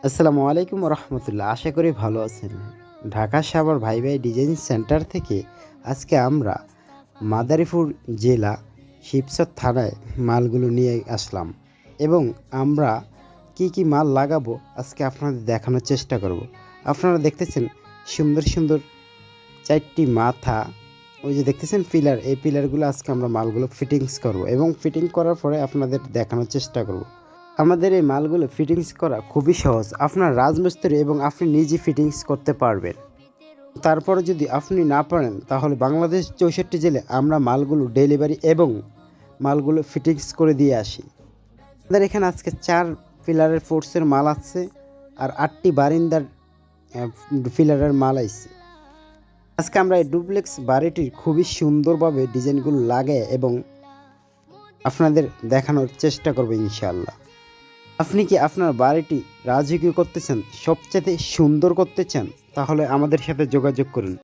আসসালামু আলাইকুম রহমতুল্লাহ। আশা করি ভালো আছেন। ঢাকা সাভার ভাই ভাই ডিজাইন সেন্টার থেকে আজকে আমরা মাদারীপুর জেলা শিবচর থানায় মালগুলো নিয়ে আসলাম এবং আমরা কি কি মাল লাগাবো আজকে আপনাদের দেখানোর চেষ্টা করব। আপনারা দেখতেছেন সুন্দর সুন্দর চারটি মাথা, ওই যে দেখতেছেন পিলার, এই পিলারগুলো আজকে আমরা মালগুলো ফিটিংস করব এবং ফিটিং করার পরে আপনাদের দেখানোর চেষ্টা করব। আমাদের এই মালগুলো ফিটিংস করা খুবই সহজ। আপনার রাজমিস্ত্রি এবং আপনি নিজে ফিটিংস করতে পারবেন। তারপরে যদি আপনি না পারেন তাহলে বাংলাদেশ 64 জেলায় আমরা মালগুলো ডেলিভারি এবং মালগুলো ফিটিংস করে দিয়ে আসি। আমাদের এখানে আজকে 4 পিলারের ফোর্সের মাল আছে আর 8টি বারিন্দার পিলারের মাল আছে। আজকে আমরা এই ডুপ্লেক্স বাড়িটির খুবই সুন্দরভাবে ডিজাইনগুলো লাগাই এবং আপনাদের দেখানোর চেষ্টা করব ইনশাআল্লাহ। আপনি কি আপনার বাড়িটি রাজকীয় করতে চান, সবচেয়ে সুন্দর করতে চান, তাহলে আমাদের সাথে যোগাযোগ করুন।